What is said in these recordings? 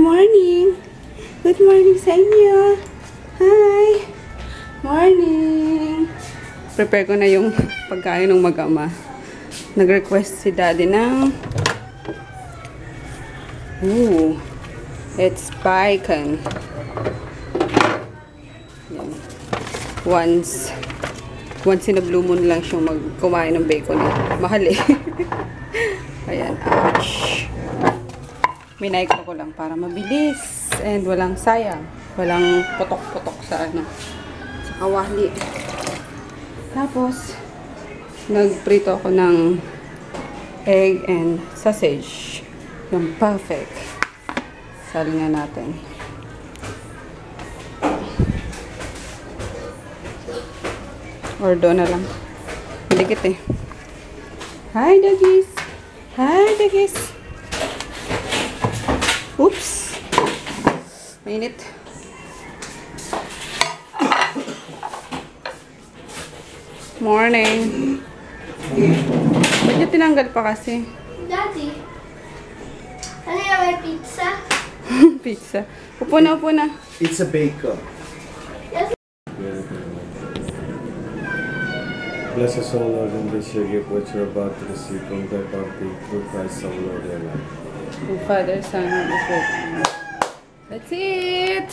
morning! Good morning sa inyo! Hi! Morning! Prepare ko na yung pagkain ng mag-ama. Nag-request si daddy ng it's bacon. Yan. Once in a blue moon lang siyang kumain ng bacon. Mahal eh. Ayan. Ouch. Minaykro ko lang para mabilis and walang sayang. Walang putok-putok sa sa kawali. Tapos, nagprito ako ng egg and sausage. Yung perfect. Salingan natin. Or doon na lang. Maligit eh. Hi, doggies! Hi, doggies! Oops! Mainit. Morning! Ba't niya tinanggal pa kasi? Daddy, ano yung may pizza? Pizza. Upo na, upo na. It's a bacon. Yes. Bless us, O Lord, and this your gift, what you're about to receive from thy bounty through Christ our Lord, our life. Yung Father, Son, and the Spirit. That's it!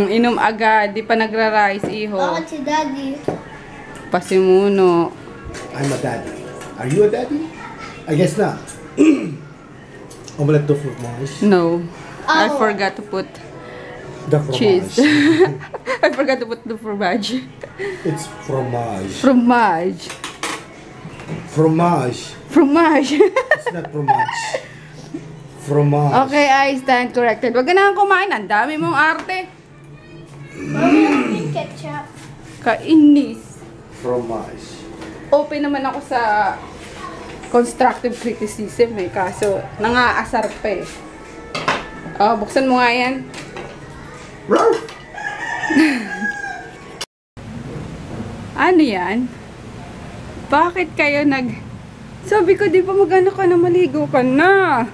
Inom agad. Di pa nagra-rice, iho. Bakit si Daddy? Pasimuno. I'm a daddy. Are you a daddy? I guess not. Omelette de fromage. No. I Oh. forgot to put The fromage. cheese. I forgot to put the fromage. It's fromage. Fromage. Fromage. Fromage. It's not fromage. Fromage. Okay, I stand corrected. Wag ka na kumain. Ang dami mong arte. Yung ketchup. Kainis. Fromage. Open naman ako sa constructive criticism eh. Kaso, nangaasar pa eh. Oh, buksan mo nga yan. Ano yan? Bakit kayo Sabi ko, di ba mag-ano ka na, maligo ka na?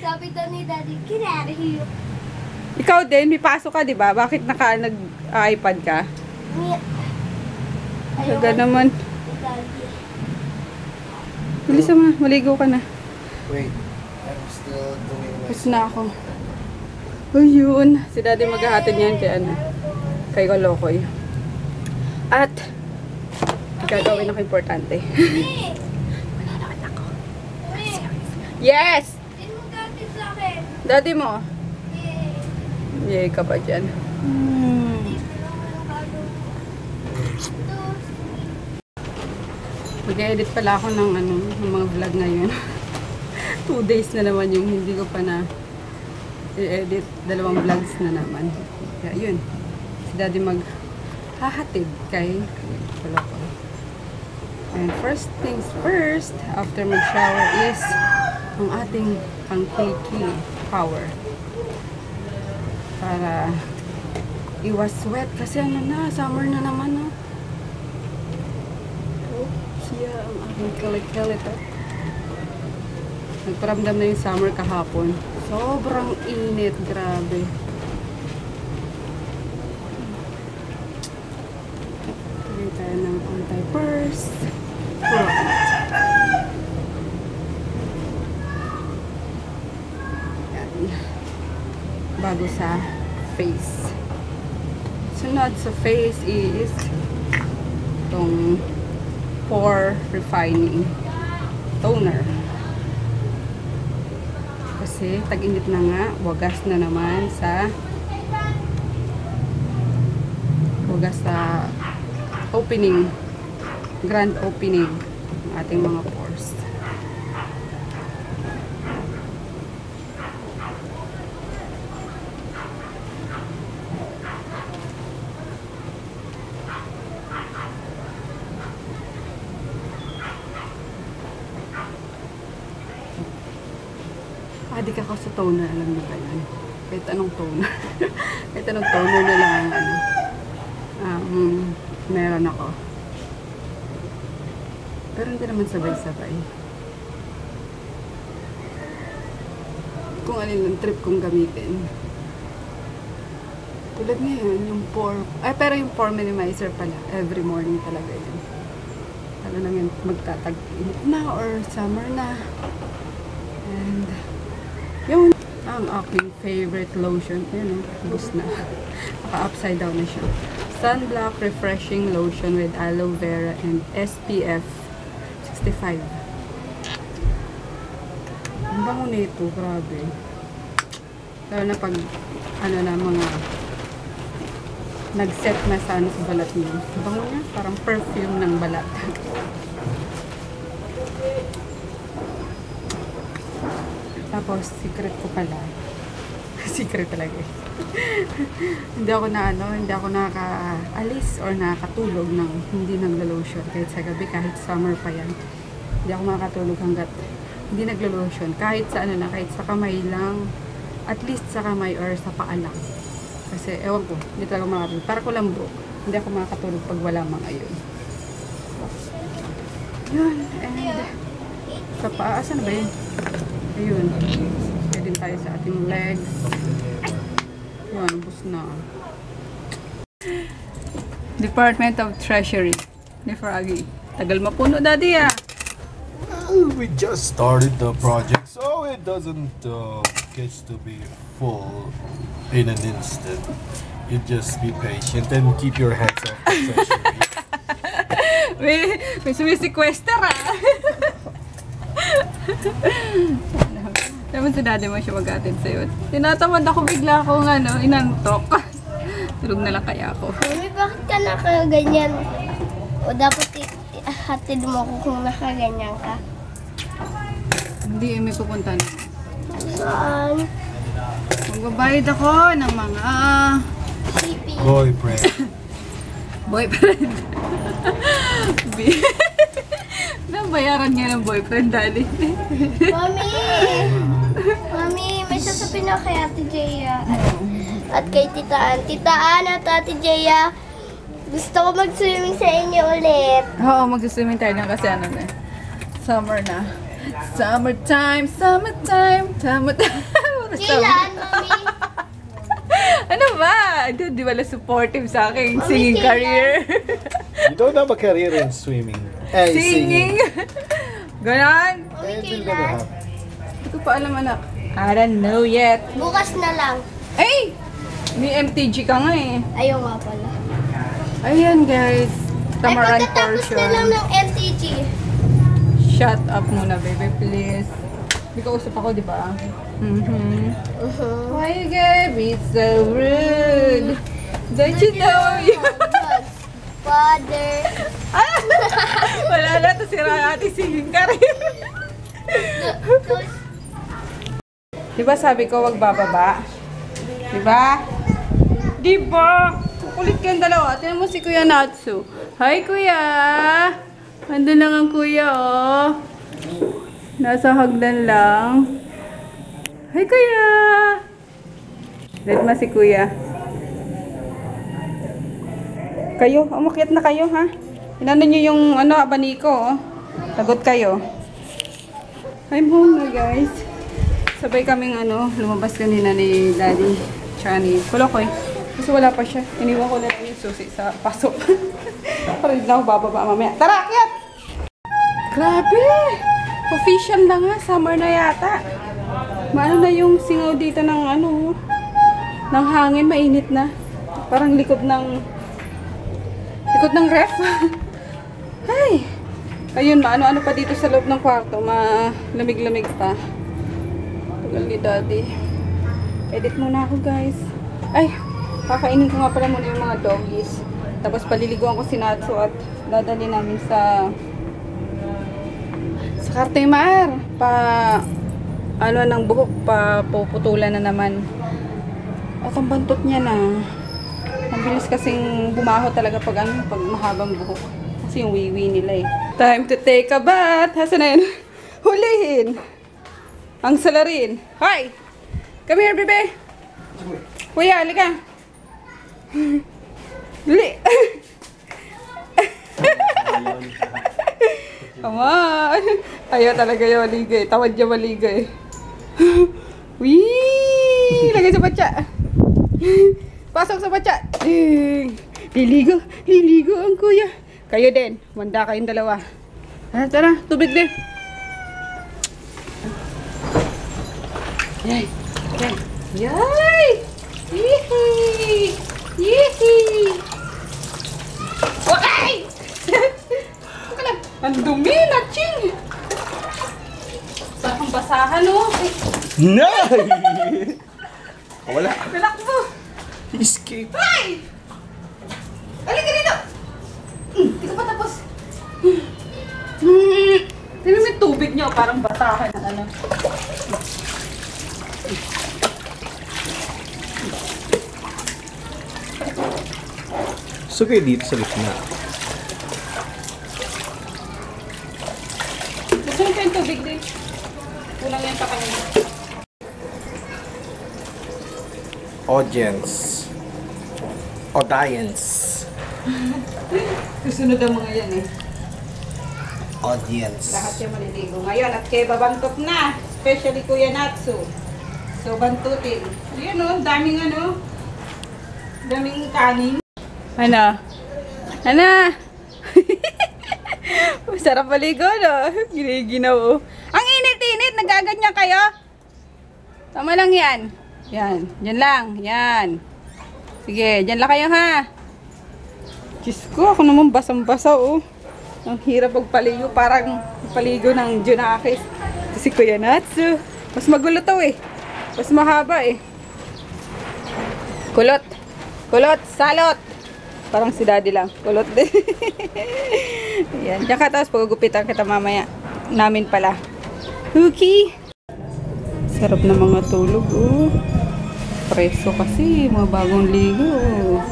Sabi daw ni Daddy, get out of here. Ikaw din, may pasok ka, di ba? Bakit nag-iPad ka? Taga naman. Daddy. Bilis mo, maligo ka na. Wait, I'm still doing my... Tapos na ako. Ayun. Si daddy maghahatid niyan kay Kolokoy. At, gagawin ako importante. Manonood ako. Yes! Din mo Daddy sa akin. Daddy mo. Yay. Yay ka pa dyan. Mag-edit pala ako ng mga vlog ngayon. 2 days na naman yung hindi ko pa na i-edit. 2 vlogs na naman. Kaya yun. Si daddy maghahatid kay Kolokoy. And first things first, after mag-shower is ang ating pang-kilikili power. Para iwas sweat. Kasi summer na naman no. Siya ang aking kilikili. Nagparamdam na yung summer kahapon. Sobrang init, grabe. Tagay tayo ng anti-burst. Yan. Bago sa face. Sunod sa face is itong pore refining toner. Kasi tag-init na nga, wagas na naman sa opening, grand opening ng ating mga pores. Adik ako sa toner, alam niyo ba yan? Kahit anong toner. Kahit anong toner na lang meron ako. Pero hindi naman sabay-sabay. Kung ano yung trip kong gamitin. Tulad ngayon, yung pero yung pore minimizer pala, every morning talaga yun. Lalo na yun, magtatag-init na or summer na. And, yung ang aking favorite lotion, yun boost na. Naka-upside down na siya. Sunblock Refreshing Lotion with Aloe Vera and SPF 65. Ang bango nito, grabe. Lalo na pag, ano na, mga nag-set na sa balat niyo. Ang bango niya, parang perfume ng balat. Tapos, secret ko pala. Secret talaga eh. hindi ako nakakaalis or nakakatulog ng hindi naglo-lotion. Kahit sa gabi, kahit summer pa yan. Hindi ako makakatulog hanggat hindi naglo-lotion. Kahit sa ano na, kahit sa kamay lang. At least sa kamay or sa paa lang. Kasi, ewan ko, hindi talaga makatulog. Para ko lang bro. Hindi ako makakatulog pag wala mga yun. Yun. And, sa paa, asan na ba yun? Ayun. Kaya din tayo sa ating legs. Yun, ubos na. Department of Treasury. Ni Froggy. Tagal mapuno, daddy ah. We just started the project, so it doesn't get to be full in an instant. You just be patient and keep your heads off the treasury. may sumisikwester ah. Naman si daddy mo siya mag-attend sa'yo. Tinatamad ako bigla akong inantok. Tulog na lang kaya ako. Mami, bakit ka nakaganyan? O dapat hatid mo ako kung nakaganyan ka? Hindi, may pupunta na. Saan? Magbabayad ako ng mga Shipping. Boyfriend. boyfriend. Nabayaran nga ng boyfriend, daddy. Mami! Mami, may sasabihin ako kay Ate Jeya. At kay Tita Ann. Tita Ann at Ate Jeya, gusto ko mag-swimming sa inyo ulit. Oo, mag-swimming tayo na kasi ano na. Summer na. Summertime, summertime, summertime. Kailan, Mami? Ano ba? Di wala supportive sa aking Mami, singing kailan? career. You don't have a career in swimming. Singing. Ganon. Mami, It will never kailan? happen. Hindi ko pa alam, anak. I don't know yet. Bukas na lang. Ay! May MTG ka nga eh. Ayaw nga pala. Ayan guys. Tamaran Ay, pagkatapos na lang portion. ng MTG. Shut up muna, baby, please. Hindi ka usap ako, di ba? Why you gonna be so rude? Don't you know you... Father. Ah! Wala na, to sira ating singing career. Di ba sabi ko, wag bababa? Di ba? Di ba? Kulit kayong dalawa. Tingnan mo si Kuya Natsu. Hi, Kuya! Andun lang ang Kuya, oh. Nasa hagdan lang. Hi, Kuya! Let mo si Kuya. Kayo, umakyat na kayo, ha? Inano nyo yung, abaniko, oh. Lagot kayo. I'm home na, guys. Sabay kaming, lumabas kanina ni Daddy. Tsaka ni Kulokoy. Kasi wala pa siya. Iniwan ko na lang yung susi sa pasok. Para hindi na ako bababa mamaya. Tara, akyat! Grabe! Official na nga. Summer na yata. Maano na yung singaw dito ng ng hangin. Mainit na. Parang likod ng ref. Ay! Ayun, maano-ano pa dito sa loob ng kwarto. Malamig-lamig pa. Tagal ni Daddy. Edit muna ako, guys. Ay! Kakainin ko nga pala muna yung mga doggies. Tapos paliliguan ko si Natsu at dadali namin sa Cartimar. Ng buhok, puputulan na naman. At ang bantot niya na. Ang bilis kasing bumaho talaga pag mahabang buhok. Kasi yung wiwi nila eh. Time to take a bath. Hasan na yun? Hulihin. Ang salarin. Hi! Come here, bebe. Kuya, halika. Dali. Come on. Ayaw talaga yung maligay. Tawad niya maligay. Wee! Lagay sa patsa. Pasok sa patsa. Liligo. Liligo ang kuya. Kayo din. Manda kayong dalawa. Tara, tubig din. Yay! Yay! Yay! Yee! Yee! Okay! Huwag ka lang. Ang dumi, Naching! Sarap ang basahan, oh. No! Wala. Relax mo. Escape. Ay! Halika dito! Hindi ka pa tapos. Tignan mo yung tubig niyo, parang basahan na ano. So kayo dito sa gitna. Gusto mo pa yung tubig din? Kulang yan sa kanila. Audience. Susunod ang mga yan eh. Audience. Lahat yung maliligo. Ngayon at kay babantot na. Especially Kuya Natsu. So bantutin. Yun o, daming ano. Daming kanin. Ano? Ano? Sarap maligo no? Giniginaw oh. Ang init-init, nagaganyan kayo? Tama lang yan. Yan, dyan lang. Yan. Sige, dyan lang kayo ha. Diyos ko, ako naman basang-basa oh. Ang hirap magpaligo, parang paligo ng Junakis. Si Kuya Natsu. Mas magulo to eh. Mas mahaba eh. Kulot. Kulot, salot. Parang si daddy lang. Kulot din. Yan. Diyan ka tapos paggugupitan kita mamaya. Namin pala. Cookie. Sarap na mga tulog oh. Preso kasi. Mga bagong ligo oh.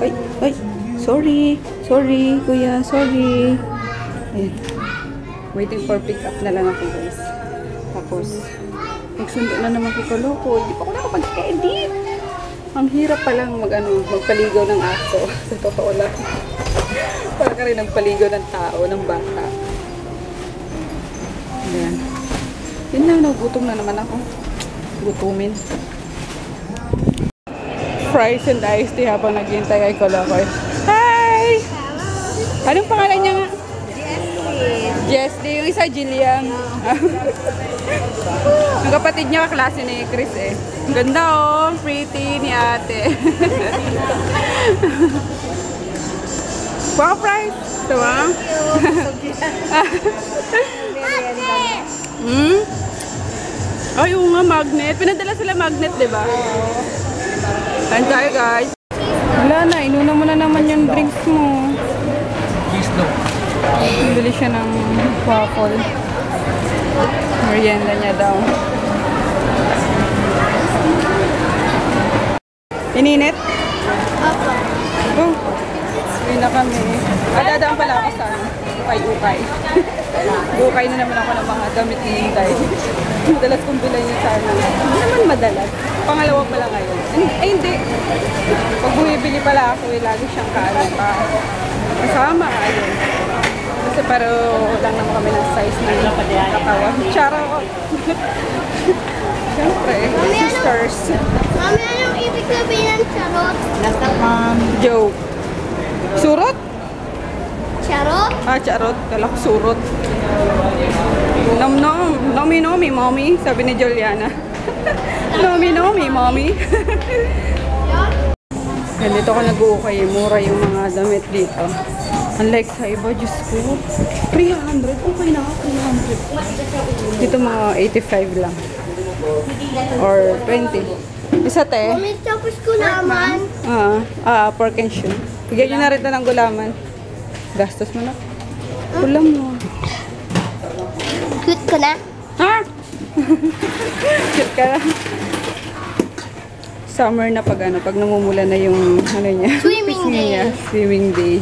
Ay, ay. Sorry. Sorry, kuya. Sorry. Ayan. Waiting for pick up na lang ako guys. Tapos, nagsundo na naman kay Koloko. Hindi pa ako nakapag-edit. Ang hirap palang magpaligaw ng aso. Sa totoo lang. Para ka rin nagpaligaw ng tao, ng bata. Ayan. Yun lang, nagutom na naman ako. Gutumin. Fries and iced tea habang naghihintay kay Koloko. Hi! Anong pangalan niya nga? Jessie. Yung isa, Jillian. Ang kapatid niya, kaklase ni Chris eh. Ang ganda oh, pretty ni ate. Wow, price. Ito ah. Ay, oo nga, magnet. Pinadala sila magnet, di ba? Kain tayo, guys. Wala na, inuna mo na naman yung drinks mo. Bili siya ng waffle. Merienda niya daw. Ininit? Opo. Oh, uwi na kami. Dadaan pala ako sa ukay-ukay. Ukay na naman ako ng mga damit ni Hinday. Madalas kong bilay niya sana. Hindi naman madalas. Pangalawa pala ngayon. Ay, hindi. Pag bumibili pala ako, lagi siyang kasama. Ayun. Kasi pero lang naman kami ng size ng katawan. Charot! Siyempre, sisters. Mami, anong ibig sabihin ng charot? Joke. Surot? Charot? Ah, charot. Kala ko surot. Nom-nom. Nomi-nomi, mommy. Sabi ni Juliana. Nomi-nomi, mommy. Dito ka nag-uukay. Mura yung mga damit dito. Unlike sa iba, Diyos ko. 300. Okay na, 300. Dito mga 85 lang. Or 20. Isa te. Mami, tapos ko naman. Pork and shrimp. Bigyan nyo na rin ito ng gulaman. Gastos mo na. Ulam mo. Cute ko na. Ha? Cute ka na. Summer na pag namumula na yung ano niya. Swimming day. Swimming day.